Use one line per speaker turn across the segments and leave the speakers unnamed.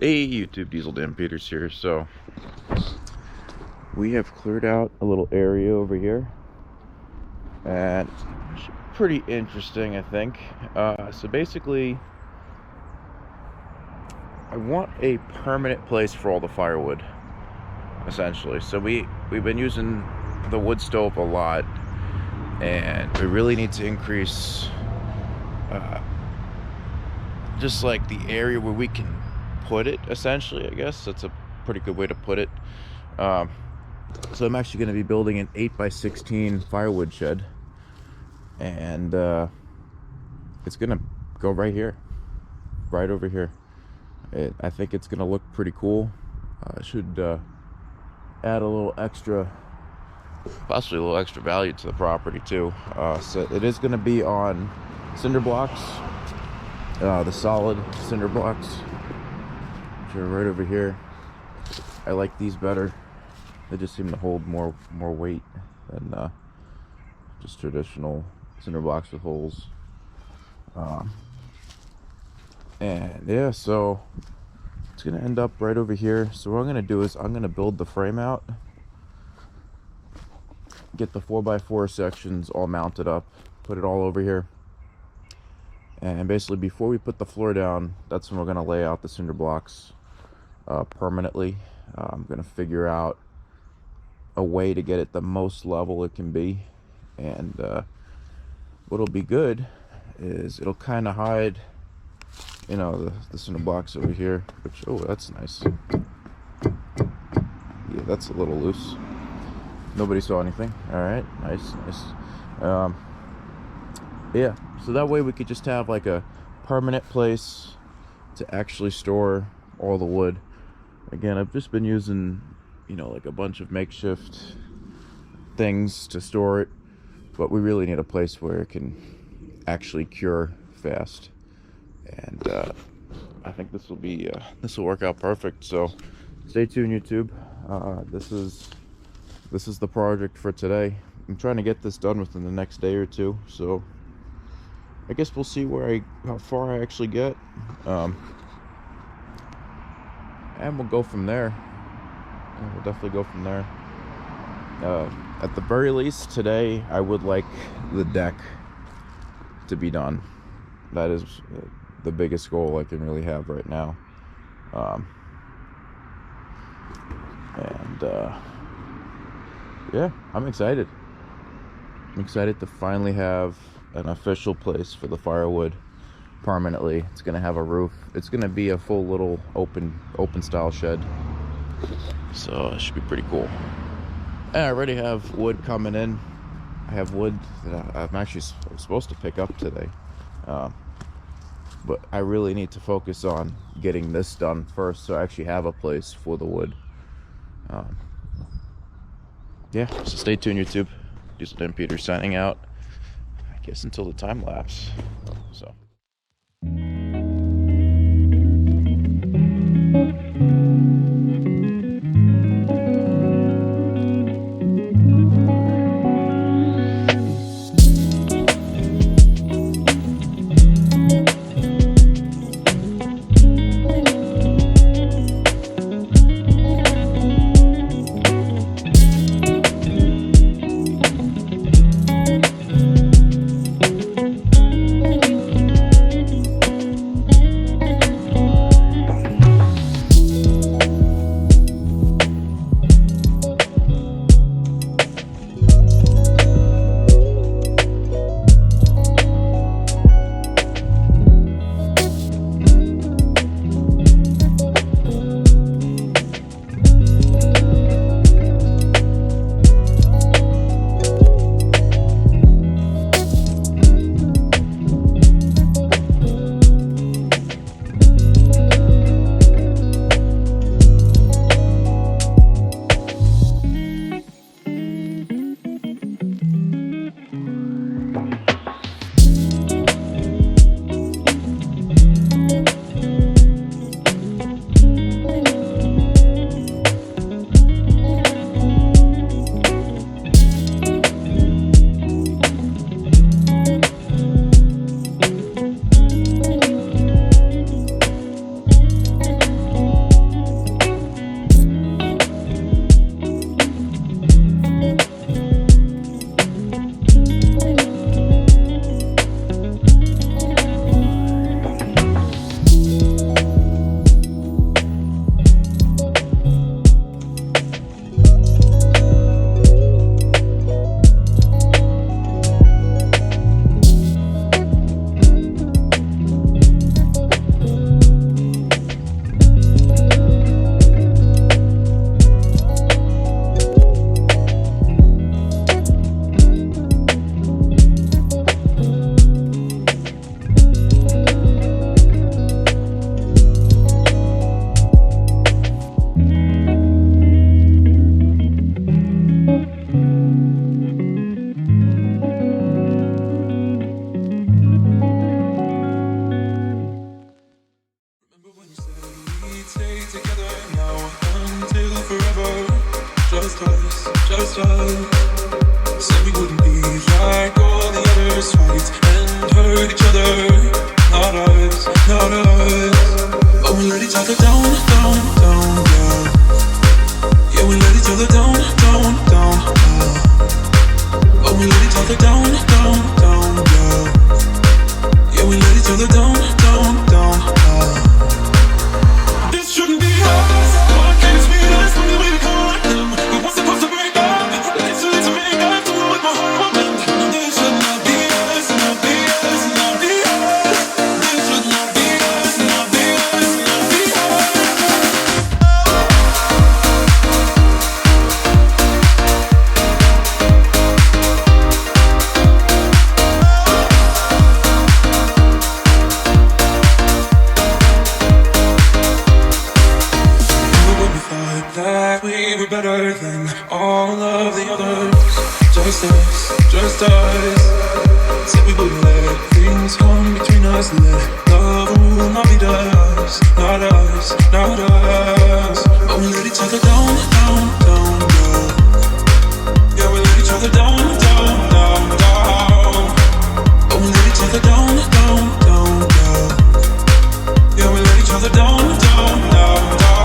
Hey YouTube, Diesel Dan Peters here. So we have cleared out a little area over here, and it's pretty interesting, I think. So basically, I want a permanent place for all the firewood, essentially. So we've been using the wood stove a lot, and we really need to increase just like the area where we can put it, essentially. I guess that's a pretty good way to put it. So I'm actually going to be building an 8x16 firewood shed, and it's going to go right here, right over here. I think it's going to look pretty cool. Should add a little extra, possibly a little extra value to the property too. So it is going to be on cinder blocks, the solid cinder blocks, which are right over here. I like these better. They just seem to hold more weight than just traditional cinder blocks with holes. And yeah, so it's gonna end up right over here. So what I'm gonna do is I'm gonna build the frame out, get the 4x4 sections all mounted up, put it all over here, and basically before we put the floor down, that's when we're gonna lay out the cinder blocks permanently. I'm gonna figure out a way to get it the most level it can be, and what'll be good is it'll kind of hide, you know, the cinder blocks over here, which, oh, that's nice. Yeah, that's a little loose. Nobody saw anything. All right, nice. Yeah, so that way we could just have like a permanent place to actually store all the wood. Again, I've just been using, you know, like a bunch of makeshift things to store it, but we really need a place where it can actually cure fast. And I think this will work out perfect. So stay tuned, YouTube. This is the project for today. I'm trying to get this done within the next day or two, so I guess we'll see how far I actually get, and we'll go from there. We'll definitely go from there. At the very least today, I would like the deck to be done. That is the biggest goal I can really have right now. Yeah, I'm excited. I'm excited to finally have an official place for the firewood permanently. It's gonna have a roof. It's gonna be a full little open style shed. So it should be pretty cool. And I already have wood coming in. I have wood that I'm actually supposed to pick up today. But I really need to focus on getting this done first, so I actually have a place for the wood. Yeah, so stay tuned, YouTube. Diesel Dan Peters signing out, I guess, until the time lapse. So.
just us. Said we wouldn't be like all the others, fight and hurt each other. Not us, not us. But we let each other down, down, down, yeah. Yeah, we let each other down, down, down, yeah. But we let each other down, down, down, yeah. Yeah, we let each other down, down, down, yeah. This shouldn't be us. Why can't it be us? Tell me we caught them. We weren't supposed to break up. It's too late to make up to what my heart wants. No, this should not be us, not be us, not be us. This should not be us, not be us, not be us. That we were better than all of the others. Just us, just us. Said we wouldn't let things come between us. Let love rule, not be us, not us, not us. But we let each other down, down, down, down. Yeah, we let each other down, down, down, down. But we let each other down, down, down, down. Yeah, we let each other down, down, down, down.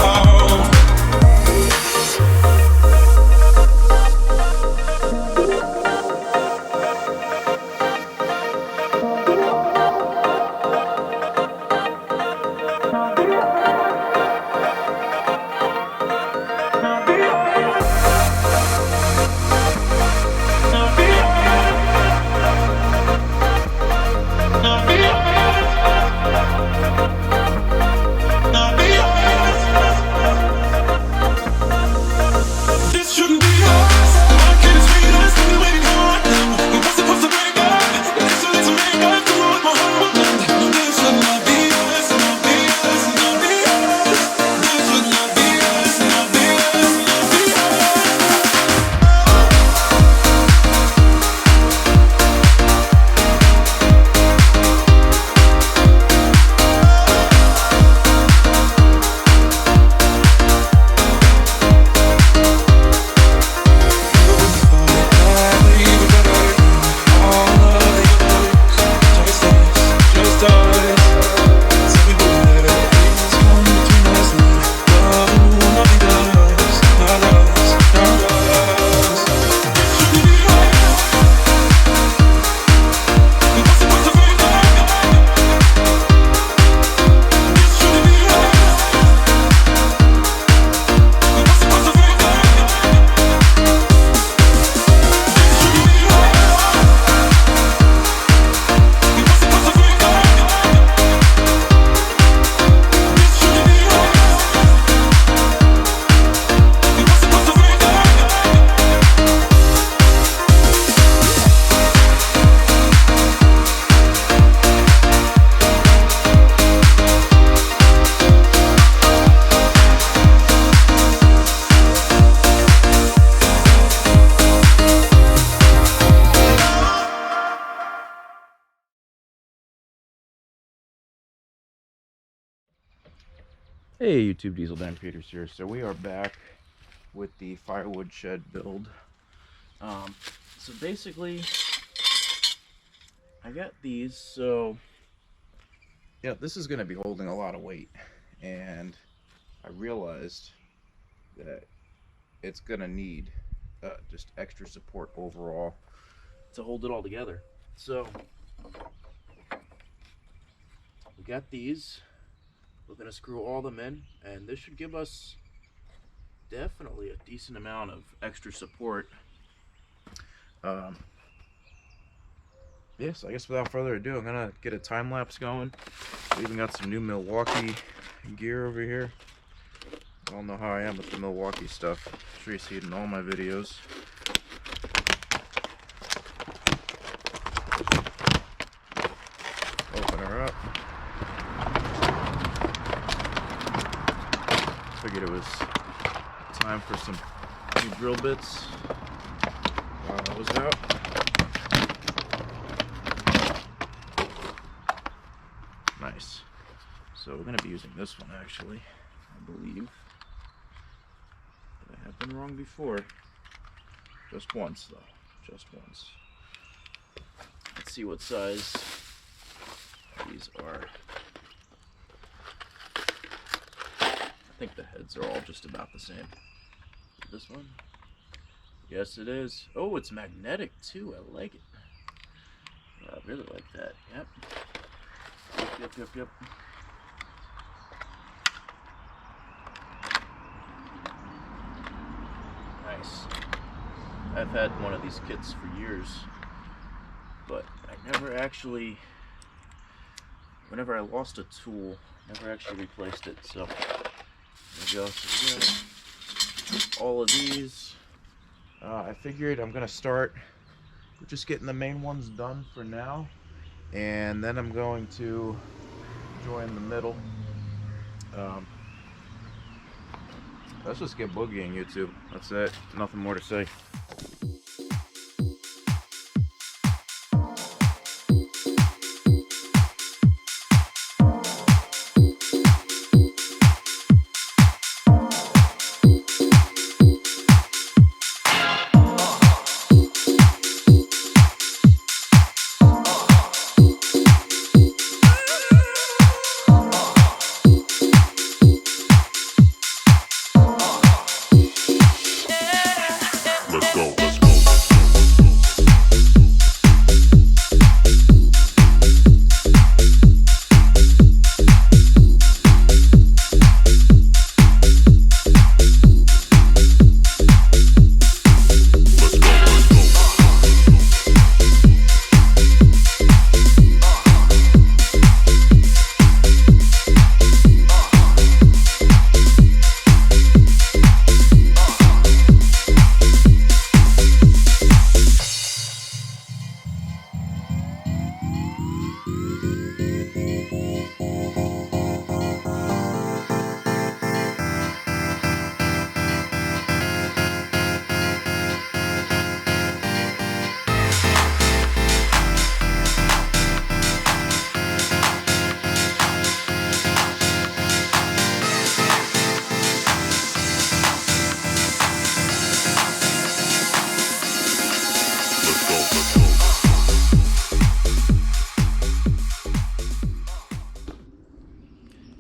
Hey YouTube, Diesel Dan Peters here. So we are back with the firewood shed build. So basically, I got these. So yeah, this is going to be holding a lot of weight, and I realized that it's going to need just extra support overall to hold it all together. So we got these. We're going to screw all them in, and this should give us definitely a decent amount of extra support. So I guess without further ado, I'm going to get a time lapse going. We even got some new Milwaukee gear over here. I don't know how I am with the Milwaukee stuff. I'm sure you see it in all my videos. Open her up. Figured it was time for some new drill bits while I was out. Nice. So we're going to be using this one actually, I believe. But I have been wrong before. Just once though, just once. Let's see what size these are. I think the heads are all just about the same. This one? Yes, it is. Oh, it's magnetic too. I like it. I really like that. Yep. Yep. Nice. I've had one of these kits for years, but I never actually, whenever I lost a tool, never actually replaced it. So there we go. So we got all of these. I figured I'm gonna start with just getting the main ones done for now, and then I'm going to join the middle. Let's just get boogieing, YouTube. That's it. Nothing more to say.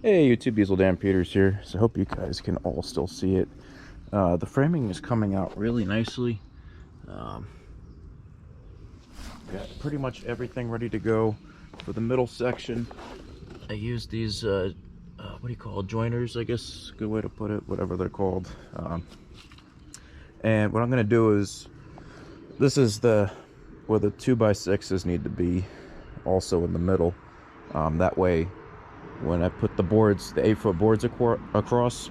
Hey YouTube, Diesel Dan Peters here. So I hope you guys can all still see it. The framing is coming out really nicely. Got pretty much everything ready to go for the middle section. I used these what do you call it? Joiners, I guess, good way to put it, whatever they're called. And what I'm gonna do is, this is where the 2x6s need to be, also in the middle. That way, when I put the boards, the 8-foot boards across,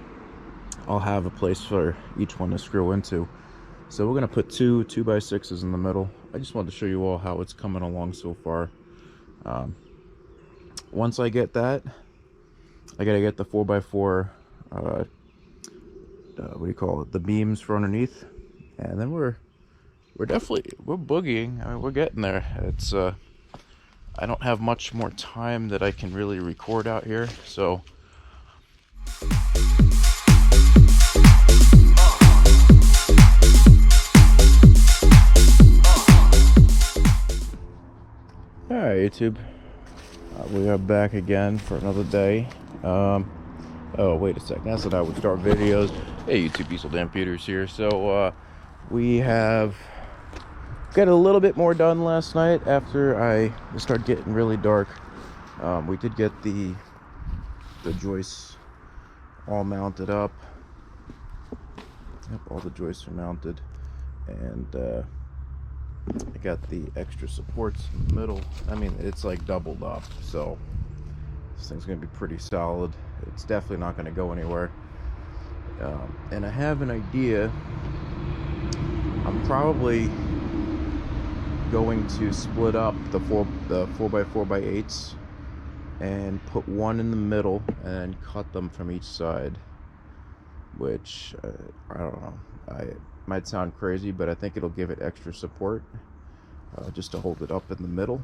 I'll have a place for each one to screw into. So we're gonna put two 2x6s in the middle. I just wanted to show you all how it's coming along so far. Once I get that, I gotta get the 4x4 what do you call it, the beams for underneath, and then we're boogieing. I mean, we're getting there. It's I don't have much more time that I can really record out here, so alright YouTube, we are back again for another day. Oh wait a second, that's what I would start videos. Hey YouTube, Diesel Dan Peters here. So we have got a little bit more done last night after it started getting really dark. We did get the joists all mounted up. Yep, all the joists are mounted, and I got the extra supports in the middle. I mean, it's like doubled up, so this thing's gonna be pretty solid. It's definitely not gonna go anywhere. And I have an idea. I'm probably going to split up the 4x4x8s and put one in the middle and cut them from each side, which I don't know, it might sound crazy, but I think it'll give it extra support, just to hold it up in the middle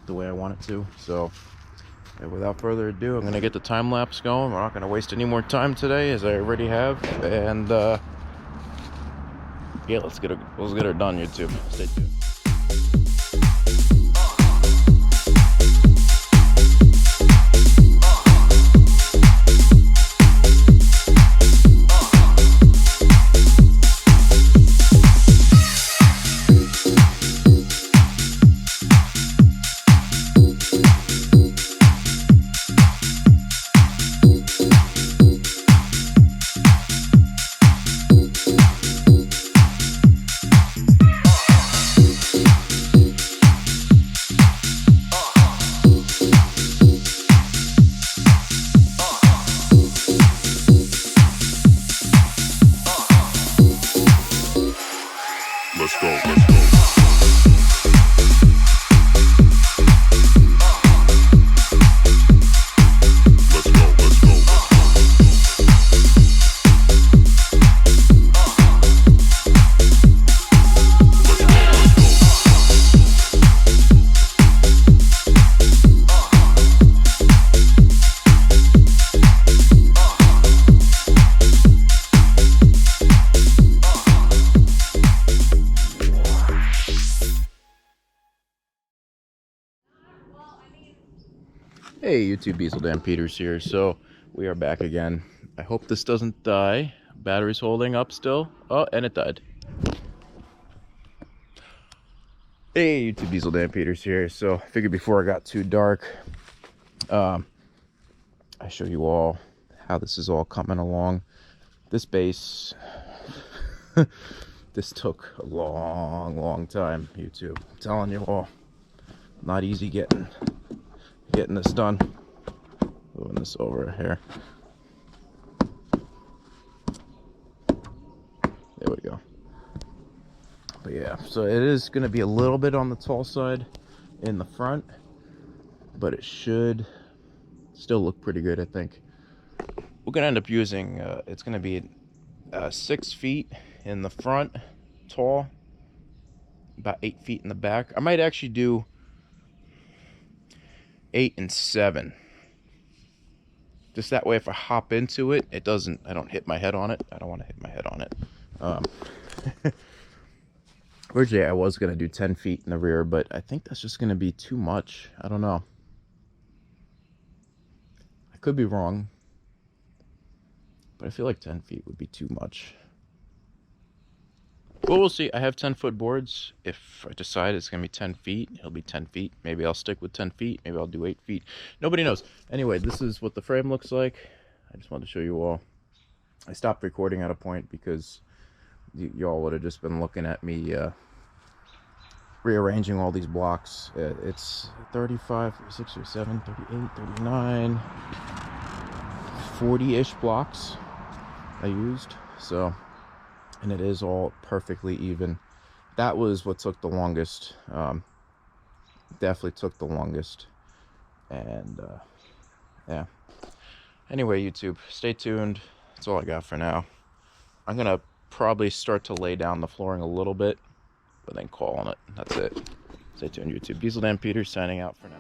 the way I want it to. So without further ado, I'm gonna get the time lapse going. We're not gonna waste any more time today, as I already have, and Yeah, let's get her done, YouTube. Stay tuned.
Let's go, let's go.
Hey YouTube, Beazle Dan Peters here. So we are back again. I hope this doesn't die. Battery's holding up still. Oh, and it died. Hey YouTube, Beazle Dan Peters here. So I figured before it got too dark, I show you all how this is all coming along. This base, this took a long time, YouTube. I'm telling you all, not easy getting this done. Moving this over here. There we go. But yeah, so it is going to be a little bit on the tall side in the front, but it should still look pretty good, I think. We're going to end up using, it's going to be 6 feet in the front, tall, about 8 feet in the back. I might actually do 8 and 7. Just that way, if I hop into it, I don't hit my head on it. I don't want to hit my head on it. Originally, I was going to do 10 feet in the rear, but I think that's just going to be too much. I don't know. I could be wrong, but I feel like 10 feet would be too much. Well, we'll see. I have 10-foot boards. If I decide it's going to be 10 feet, it'll be 10 feet. Maybe I'll stick with 10 feet. Maybe I'll do 8 feet. Nobody knows. Anyway, this is what the frame looks like. I just wanted to show you all. I stopped recording at a point because y'all would have just been looking at me rearranging all these blocks. It's 35, 36, 37, 38, 39, 40-ish blocks I used. So... and it is all perfectly even. That was what took the longest. Definitely took the longest. And yeah. Anyway, YouTube, stay tuned. That's all I got for now. I'm gonna probably start to lay down the flooring a little bit, but then call on it. That's it. Stay tuned, YouTube. Beazle Dan Peters signing out for now.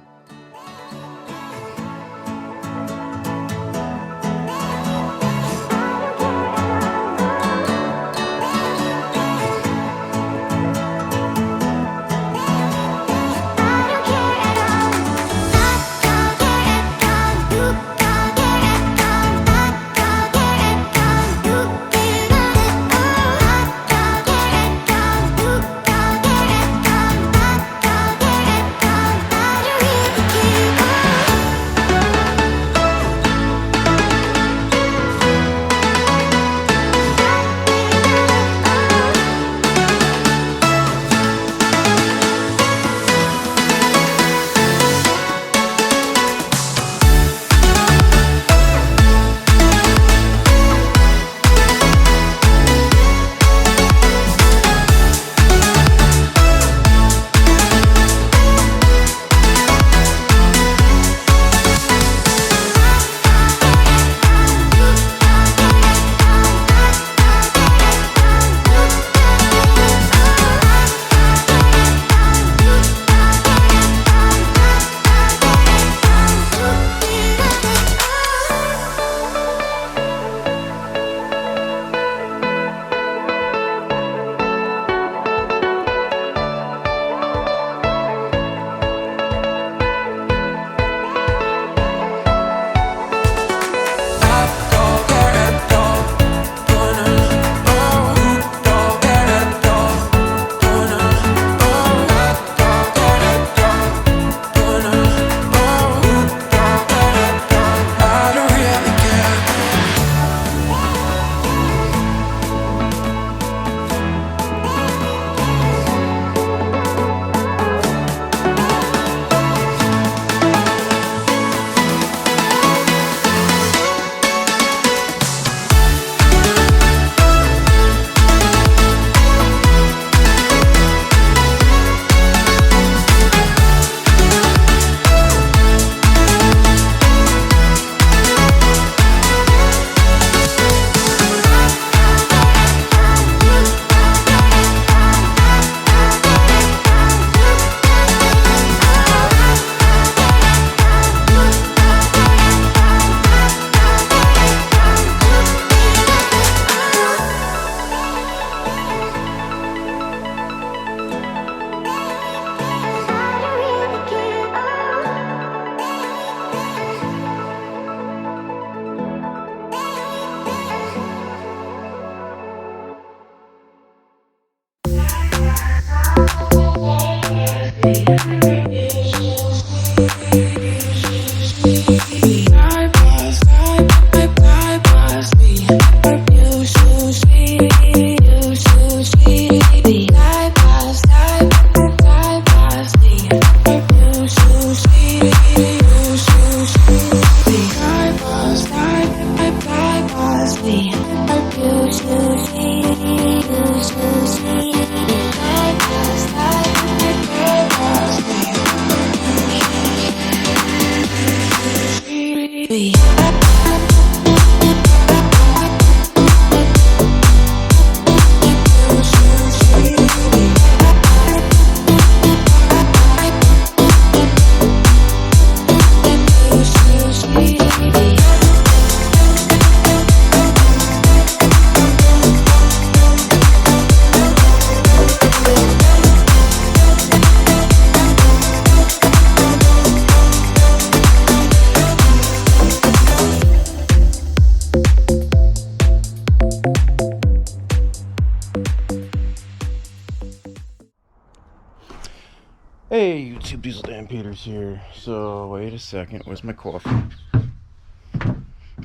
Hey YouTube, Diesel Dan Peters here. So wait a second, where's my coffee?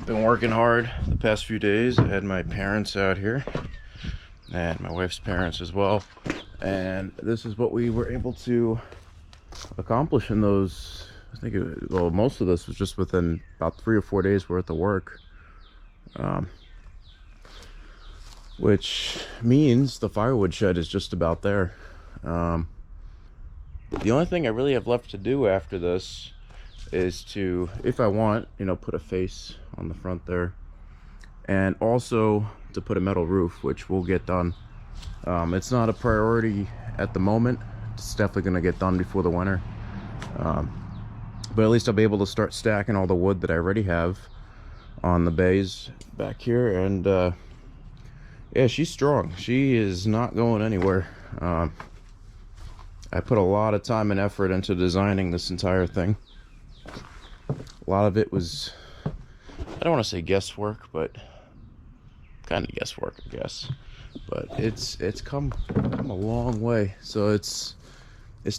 Been working hard the past few days. I had my parents out here and my wife's parents as well, and this is what we were able to accomplish in those. I think well, most of this was just within about 3 or 4 days worth of work, which means the firewood shed is just about there. The only thing I really have left to do after this is to, if I want, you know, put a face on the front there, and also to put a metal roof, which will get done. It's not a priority at the moment. It's definitely going to get done before the winter, but at least I'll be able to start stacking all the wood that I already have on the bays back here. And yeah, she's strong. She is not going anywhere. I put a lot of time and effort into designing this entire thing. A lot of it was, I don't want to say guesswork, but kind of guesswork, I guess. But it's come a long way. So it's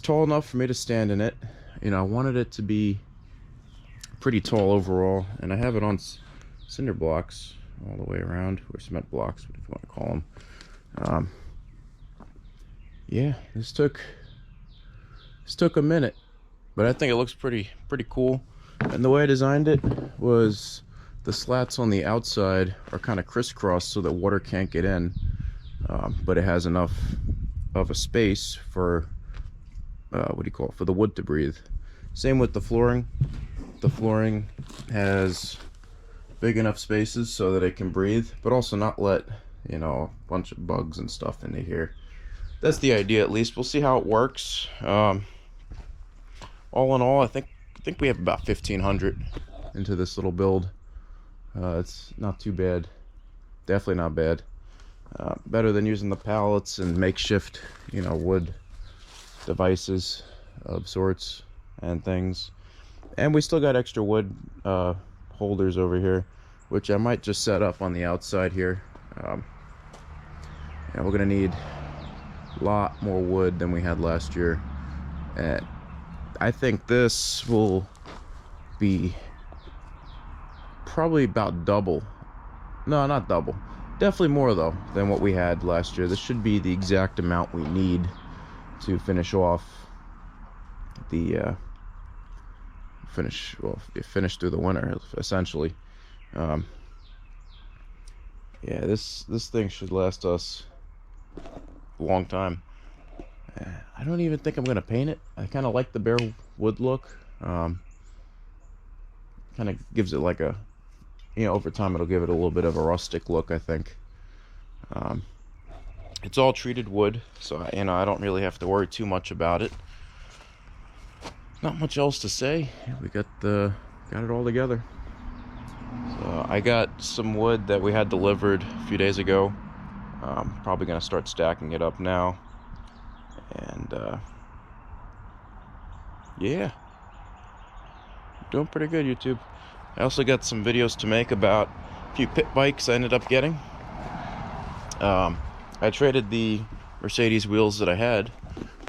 tall enough for me to stand in it. You know, I wanted it to be pretty tall overall, and I have it on cinder blocks all the way around, or cement blocks, if you want to call them. Yeah, this took a minute, but I think it looks pretty cool. And the way I designed it was the slats on the outside are kind of crisscrossed so that water can't get in, but it has enough of a space for for the wood to breathe. Same with the flooring. The flooring has big enough spaces so that it can breathe, but also not let, you know, a bunch of bugs and stuff into here. That's the idea, at least. We'll see how it works. All in all, I think we have about 1,500 into this little build. It's not too bad. Definitely not bad. Better than using the pallets and makeshift, you know, wood devices of sorts and things. And we still got extra wood holders over here, which I might just set up on the outside here. And we're gonna need a lot more wood than we had last year, and I think this will be probably about double. No, not double, definitely more though than what we had last year. This should be the exact amount we need to finish off the finish through the winter, essentially. Yeah, this thing should last us a long time. I don't even think I'm gonna paint it. I kind of like the bare wood look. Kind of gives it like a, you know, over time it'll give it a little bit of a rustic look, I think. It's all treated wood, so you know, I don't really have to worry too much about it. Not much else to say. We got it all together. So I got some wood that we had delivered a few days ago. Probably gonna start stacking it up now. And yeah, doing pretty good, YouTube. I also got some videos to make about a few pit bikes I ended up getting. I traded the Mercedes wheels that I had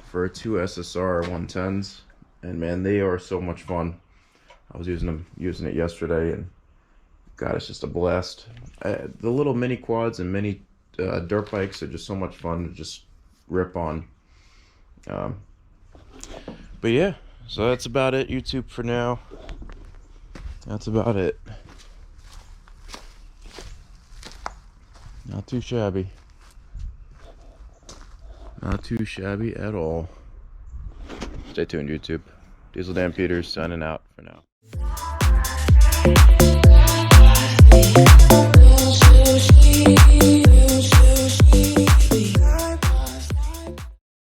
for 2 SSR 110s, and man, they are so much fun. I was using it yesterday, and God, it's just a blast. The little mini quads and mini dirt bikes are just so much fun to just rip on. But yeah, so that's about it, YouTube, for now. That's about it. Not too shabby. Not too shabby at all. Stay tuned, YouTube. Diesel Dan Peters signing out for now.